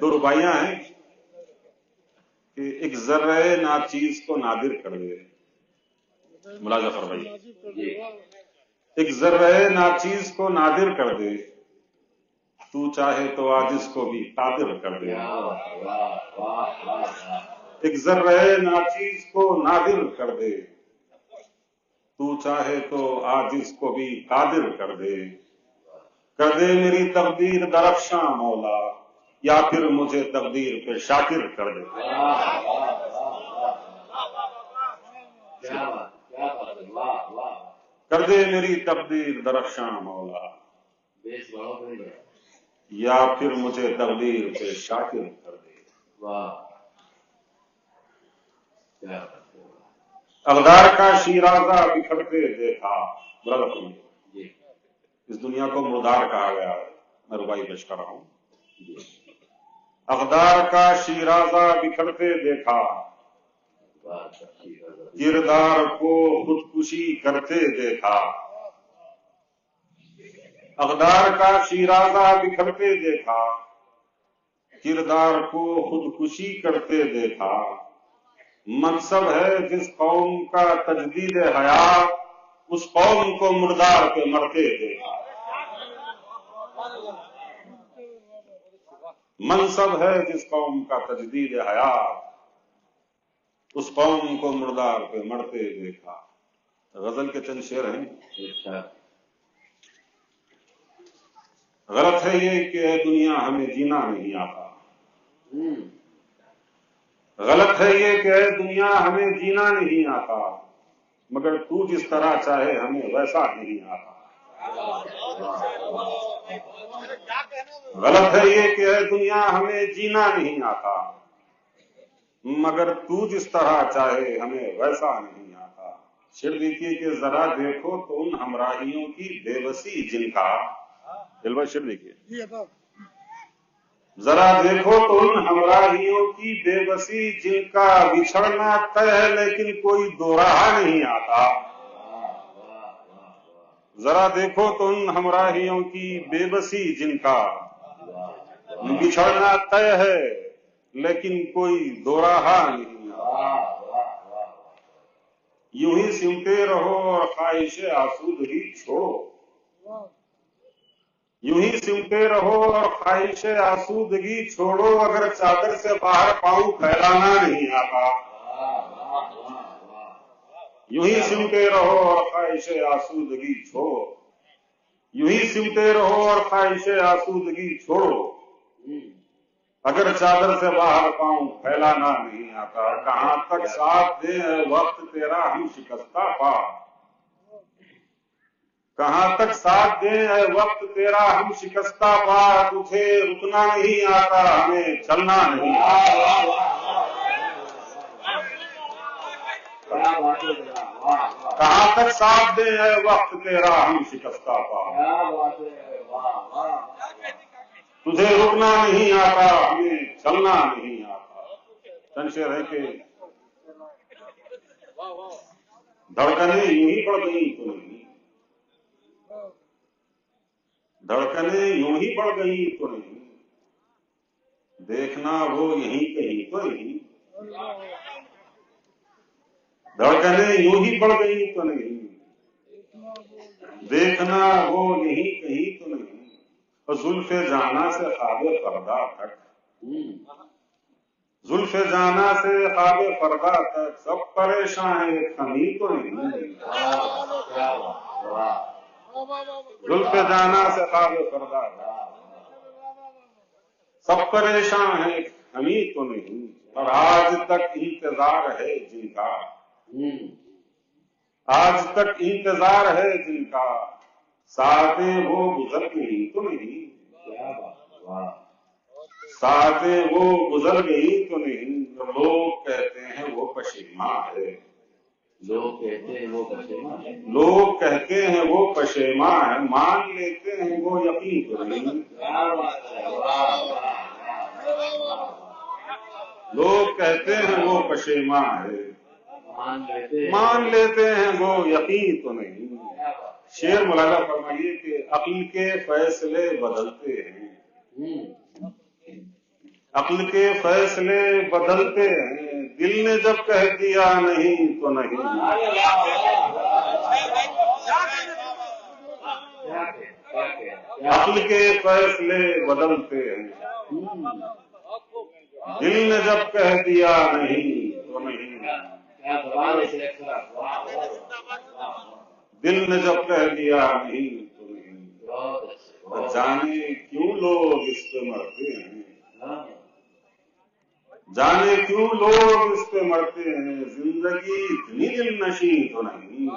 دو رباعیاں ہیں کہ ایک ذرہ ناچیز کو نادر کر دے. ملاحظہ فرمائیے، ایک ذرہ ناچیز کو نادر کر دے، تو چاہے تو عاجز کو بھی قادر کر دے. ایک ذرہ ناچیز کو نادر کر دے، تو چاہے تو عاجز کو بھی قادر کر دے. کر دے میری تقدیر درخشاں مولا، یا پھر مجھے تقدیر پہ شاکر کر دے. کر دے میری تقدیر درخشاں مولا، یا پھر مجھے تقدیر پہ شاکر کر دے. اقدار کا شیرازہ بکھرتے دیکھا. اس دنیا کو مردار کہا گیا ہے، میں رباعی پیش کر رہا ہوں. اقدار کا شیرازہ بکھرتے دیکھا، کردار کو خودکشی کرتے دیکھا. اقدار کا شیرازہ بکھرتے دیکھا، کردار کو خودکشی کرتے دیکھا. منصب ہے جس قوم کا تجدید حیات، اس قوم کو مردار پہ مرتے دیکھا. منصب ہے جس قوم کا تجدید حیات، اس قوم کو مردار پہ مرتے دیکھا. غزل کے چند شعر ہیں. غلط ہے یہ کہ اے دنیا ہمیں جینا نہیں آتا. غلط ہے یہ کہ اے دنیا ہمیں جینا نہیں آتا، مگر تو جس طرح چاہے ہمیں ویسا نہیں آتا. غلط ہے یہ کہ اے دنیا ہمیں جینا نہیں آتا، مگر تو جس طرح چاہے ہمیں ویسا نہیں آتا. شعر دیکھیے کہ ذرا دیکھو تو ان ہمراہیوں کی بے بسی جن کا. دلوا شعر دیکھیے، ذرا دیکھو تو ان ہمراہیوں کی بے بسی جن کا بچھڑنا طے ہے لیکن کوئی دو راہ نہیں آتا. ذرا دیکھو تو ان ہمراہیوں کی بے بسی جن کا بچھڑنا طے ہے لیکن کوئی دو راہ نہیں آتا. یوں ہی سمٹے رہو اور خواہش آسودگی چھوڑو. یوں ہی سمٹے رہو اور خواہش آسودگی چھوڑو، اگر چادر سے باہر پاؤں پھیلانا نہیں آتا. یوں ہی سمٹے رہو اور خواہش آسودگی چھوڑو. یوں ہی سمٹے رہو اور خواہش آسودگی چھوڑو، اگر چادر سے باہر پاؤں پھیلانا نہیں آتا. کہاں تک ساتھ دے وقت تیرا ہم شکستہ پا. کہاں تک ساتھ دیں اے وقت تیرا ہم شکستہ پا. تجھے رکنا نہیں آتا، ہمیں چلنا نہیں آتا. کہاں تک ساتھ دیں اے وقت تیرا ہم شکستہ پا. تجھے رکنا نہیں آتا، ہمیں چلنا نہیں آتا. چند شعر ہے کہ دھڑکنیں یوں ہی بڑھ گئی تو نہیں، دھڑکنیں یوں ہی بڑھ گئی تو نہیں، دیکھنا وہ یہیں کہیں تو نہیں. دھڑکنیں یوں ہی بڑھ گئی تو نہیں، دیکھنا وہ یہیں کہیں تو نہیں. زلف جانا سے خواب فردا تک، زلف جانا سے خواب فردا تک، سب پریشان ہیں کمی تو نہیں. زلف جانا سے خواب فردا تک، سب پریشان ہیں کمی تو نہیں. اور آج تک انتظار ہے جن کا، آج تک انتظار ہے جن کا، ساتیں وہ گزر گئی تو نہیں. ساتیں وہ گزر گئی تو نہیں. لوگ کہتے ہیں وہ پشیماں ہے، لوگ کہتے ہیں وہ پشیماں ہے. لوگ کہتے ہیں وہ پشیماں ہے، مان لیتے ہیں وہ یقین تو نہیں. لوگ کہتے ہیں وہ پشیماں ہے، مان لیتے ہیں وہ یقین تو نہیں. شعر ملاحظہ فرمائیے کہ عقل کے فیصلے بدلتے ہیں، عقل کے فیصلے بدلتے ہیں، دل نے جب کہہ دیا نہیں تو نہیں۔ عقل کے فیصلے بدلتے ہیں، دل نے جب کہہ دیا نہیں تو نہیں۔ دل نے جب کہہ دیا نہیں تو نہیں۔ جانے کیوں لوگ اس پہ مرتے ہیں، جانے کیوں لوگ اس پہ مرتے ہیں، زندگی اتنی دل نشیں تو نہیں۔